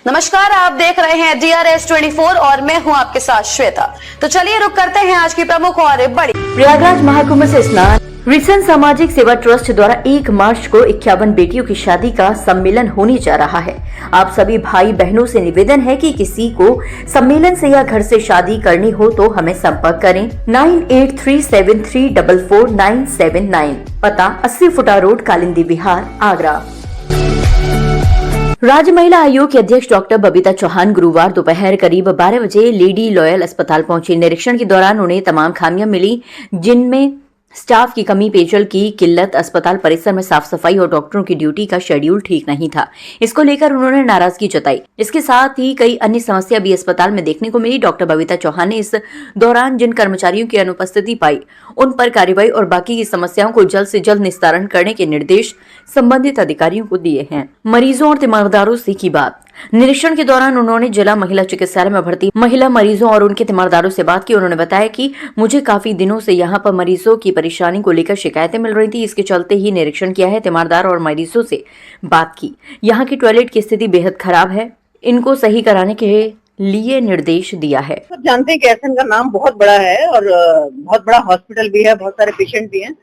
नमस्कार, आप देख रहे हैं DRS24 और मैं हूं आपके साथ श्वेता। तो चलिए रुक करते हैं आज की प्रमुख और बड़ी। प्रयागराज महाकुंभ से स्नान। रिसन सामाजिक सेवा ट्रस्ट द्वारा 1 मार्च को 51 बेटियों की शादी का सम्मेलन होने जा रहा है। आप सभी भाई बहनों से निवेदन है कि किसी को सम्मेलन से या घर से शादी करनी हो तो हमें संपर्क करें 9837344979। पता 80 फुटा रोड, कालिंदी बिहार, आगरा। राज्य महिला आयोग की अध्यक्ष डॉक्टर बबीता चौहान गुरुवार दोपहर करीब 12 बजे लेडी लॉयल अस्पताल पहुंची। निरीक्षण के दौरान उन्हें तमाम खामियां मिली, जिनमें स्टाफ की कमी, पेयजल की किल्लत, अस्पताल परिसर में साफ सफाई और डॉक्टरों की ड्यूटी का शेड्यूल ठीक नहीं था। इसको लेकर उन्होंने नाराजगी जताई। इसके साथ ही कई अन्य समस्या भी अस्पताल में देखने को मिली। डॉक्टर बबीता चौहान ने इस दौरान जिन कर्मचारियों की अनुपस्थिति पाई उन पर कार्रवाई और बाकी की समस्याओं को जल्द से जल्द निस्तारण करने के निर्देश संबंधित अधिकारियों को दिए हैं। मरीजों और तीमारदारों से की बात। निरीक्षण के दौरान उन्होंने जिला महिला चिकित्सालय में भर्ती महिला मरीजों और उनके तीमारदारों से बात की। उन्होंने बताया कि मुझे काफी दिनों से यहाँ पर मरीजों की परेशानी को लेकर शिकायतें मिल रही थी। इसके चलते ही निरीक्षण किया है। तीमारदार और मरीजों से बात की। यहाँ की टॉयलेट की स्थिति बेहद खराब है, इनको सही कराने के लिए निर्देश दिया है। सब जानते हैं कि एहसन का नाम बहुत बड़ा है और बहुत बड़ा हॉस्पिटल भी है, बहुत सारे पेशेंट भी हैं।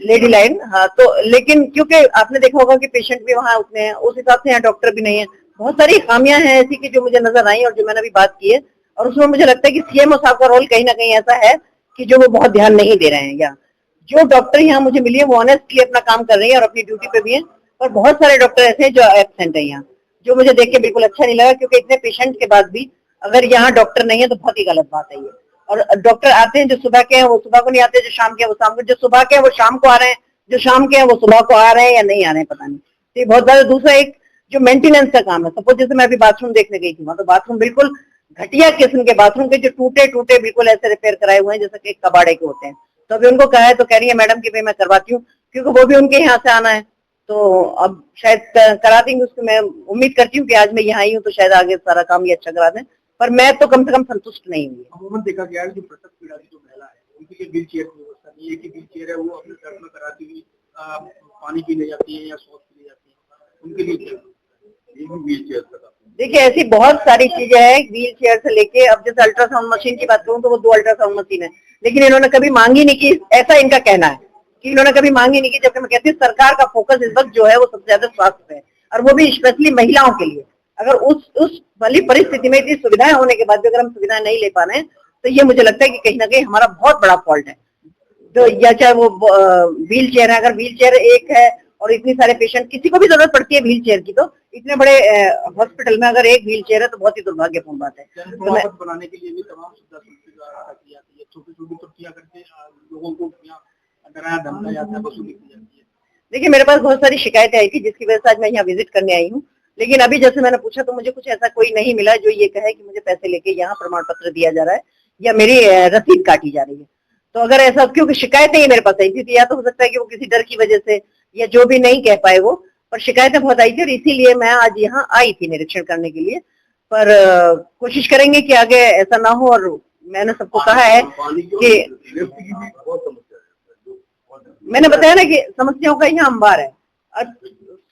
लेडी लाइन, हाँ, तो लेकिन क्योंकि आपने देखा होगा कि पेशेंट भी वहाँ उतने हैं, उस हिसाब से यहाँ डॉक्टर भी नहीं है। बहुत सारी खामियां हैं ऐसी की जो मुझे नजर आई और जो मैंने अभी बात की है। और उसमें मुझे लगता है कि सीएमओ साहब का रोल कहीं ना कहीं ऐसा है कि जो वो बहुत ध्यान नहीं दे रहे हैं। या जो डॉक्टर यहाँ मुझे मिली है वो ऑनेस्टली अपना काम कर रही है और अपनी ड्यूटी पे भी है। और बहुत सारे डॉक्टर ऐसे हैं जो एब्सेंट है यहाँ, जो मुझे देख के बिल्कुल अच्छा नहीं लगा, क्योंकि इतने पेशेंट के बाद भी अगर यहाँ डॉक्टर नहीं है तो बहुत ही गलत बात है ये। और डॉक्टर आते हैं, जो सुबह के हैं वो सुबह को नहीं आते, जो शाम के हैं वो शाम को, जो सुबह के हैं वो शाम को आ रहे हैं, जो शाम के हैं वो सुबह को आ रहे हैं या नहीं आ रहे हैं, पता नहीं। तो ये बहुत ज्यादा। दूसरा एक जो मेंटेनेंस का काम है, सपोज जैसे मैं अभी बाथरूम देखने गई थी, वहां तो बाथरूम बिल्कुल घटिया किस्म के बाथरूम के, जो टूटे टूटे बिल्कुल ऐसे रिपेयर कराए हुए हैं जैसे कि कबाड़े के होते हैं। तो अभी उनको कहा है तो कह रही है मैडम की भाई मैं करवाती हूँ, क्योंकि वो भी उनके यहाँ से आना है। तो अब शायद करा देंगे उसको। मैं उम्मीद करती हूँ कि आज मैं यहाँ आई हूँ तो शायद आगे सारा काम ये अच्छा करा दें, पर मैं तो कम से कम संतुष्ट नहीं हुई। अमूमन देखा गया है जो प्रसव पीड़ा की जो महिला है उनके लिए व्हील चेयर की व्यवस्था नहीं है कि व्हील चेयर है वो अपने दर्द में कराती हुई पानी पीने जाती है या शौच पीने जाती है, उनके लिए व्हील चेयर का। देखिए ऐसी बहुत सारी चीजें हैं व्हील चेयर से लेके, अब जैसे अल्ट्रासाउंड मशीन की बात करूं तो वो 2 अल्ट्रासाउंड मशीन है, लेकिन इन्होंने कभी मांगी नहीं की। ऐसा इनका कहना है कि इन्होंने कभी मांगी नहीं की, जबकि मैं कहती हूँ सरकार का फोकस इस वक्त जो है वो सबसे ज्यादा स्वास्थ्य पे है, और वो भी स्पेशली महिलाओं के लिए। अगर उस वाली परिस्थिति में इतनी सुविधाएं होने के बाद भी अगर हम सुविधाएं नहीं ले पा रहे हैं तो ये मुझे लगता है कि कहीं ना कहीं हमारा बहुत बड़ा फॉल्ट है। तो या चाहे वो व्हील चेयर है, अगर व्हील चेयर एक है और इतनी सारे पेशेंट, किसी को भी जरूरत पड़ती है व्हील चेयर की, तो इतने बड़े हॉस्पिटल में अगर एक व्हील चेयर है तो बहुत ही दुर्भाग्यपूर्ण बात है। तो बनाने के लिए भी तमाम सुविधा की जाती है, छोटी छोटी त्रुटियां करके लोगों को डराया धमकाया जाता है, वसूली की जाती है। देखिए मेरे पास बहुत सारी शिकायतें आई थी जिसकी वजह से आज मैं यहाँ विजिट करने आई हूँ, लेकिन अभी जैसे मैंने पूछा तो मुझे कुछ ऐसा कोई नहीं मिला जो ये कहे कि मुझे पैसे लेके यहाँ प्रमाण पत्र दिया जा रहा है या मेरी रसीद काटी जा रही है। तो अगर ऐसा, क्योंकि शिकायतें ही मेरे पास आई थी, तो या तो हो सकता है कि वो किसी डर की वजह से या जो भी नहीं कह पाए वो, पर शिकायतें बहुत आई थी और इसीलिए मैं आज यहाँ आई थी निरीक्षण करने के लिए। पर कोशिश करेंगे कि आगे ऐसा ना हो। और मैंने सबको कहा है कि मैंने बताया ना कि समस्याओं का यहाँ अंबार है।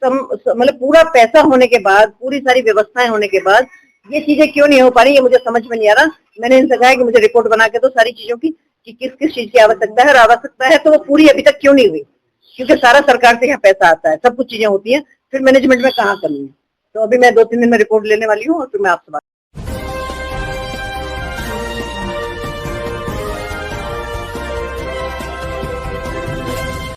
मतलब पूरा पैसा होने के बाद, पूरी सारी व्यवस्थाएं होने के बाद ये चीजें क्यों नहीं हो पा रही, ये मुझे समझ में नहीं आ रहा। मैंने इनसे कहा कि मुझे रिपोर्ट बना के दो सारी चीजों की, कि किस किस चीज की आवश्यकता है, और आवश्यकता है तो वो पूरी अभी तक क्यों नहीं हुई, क्योंकि सारा सरकार से यहाँ पैसा आता है, सब कुछ चीजें होती हैं, फिर मैनेजमेंट में कहाँ कमी है। तो अभी मैं 2-3 दिन में रिपोर्ट लेने वाली हूँ और फिर मैं आपसे बात